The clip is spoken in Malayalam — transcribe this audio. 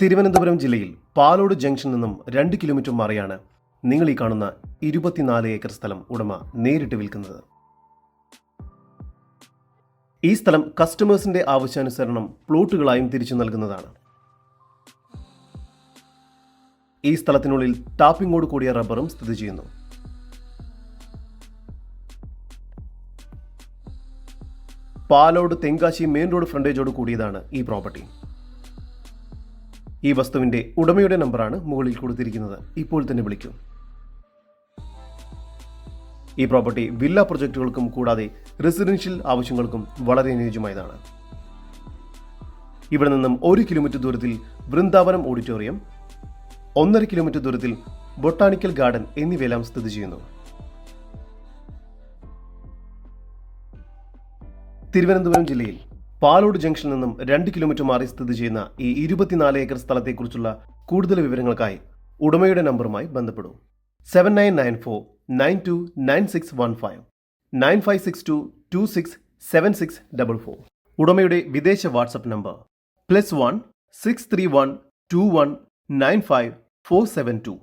തിരുവനന്തപുരം ജില്ലയിൽ പാലോട് ജംഗ്ഷനിൽ നിന്നും 2 കിലോമീറ്റർ മാറിയാണ് നിങ്ങൾ ഈ കാണുന്ന 24 ഏക്കർ സ്ഥലം ഉടമ നേരിട്ട് വിൽക്കുന്നത്. ഈ സ്ഥലം കസ്റ്റമേഴ്സിന്റെ ആവശ്യാനുസരണം പ്ലോട്ടുകളായും തിരിച്ചു നൽകുന്നതാണ്. ഈ സ്ഥലത്തിനുള്ളിൽ ടാപ്പിങ്ങോട് കൂടിയ റബ്ബറും സ്ഥിതി ചെയ്യുന്നു. പാലോട് തെങ്കാശി മെയിൻ റോഡ് ഫ്രണ്ടേജോട് കൂടിയതാണ് ഈ പ്രോപ്പർട്ടി. ഈ വസ്തുവിന്റെ ഉടമയുടെ നമ്പറാണ് മുകളിൽ കൊടുത്തിരിക്കുന്നത്. ഇപ്പോൾ തന്നെ വിളിക്കൂ. ഈ പ്രോപ്പർട്ടി വില്ല പ്രൊജക്ടുകൾക്കും കൂടാതെ റെസിഡൻഷ്യൽ ആവശ്യങ്ങൾക്കും വളരെ അനുയോജ്യമായതാണ്. ഇവിടെ നിന്നും 1 കിലോമീറ്റർ ദൂരത്തിൽ വൃന്ദാവനം ഓഡിറ്റോറിയം, 1.5 കിലോമീറ്റർ ദൂരത്തിൽ ബൊട്ടാണിക്കൽ ഗാർഡൻ എന്നിവയെല്ലാം സ്ഥിതി ചെയ്യുന്നു. തിരുവനന്തപുരം ജില്ലയിൽ പാലോട് ജംഗ്ഷനിൽ നിന്നും 2 കിലോമീറ്റർ മാറി സ്ഥിതി ചെയ്യുന്ന ഈ 24 ഏക്കർ സ്ഥലത്തെക്കുറിച്ചുള്ള കൂടുതൽ വിവരങ്ങൾക്കായി ഉടമയുടെ നമ്പറുമായി ബന്ധപ്പെടൂ. 7994929615 9562267644. ഉടമയുടെ വിദേശ വാട്സപ്പ് നമ്പർ +1 6312195 472.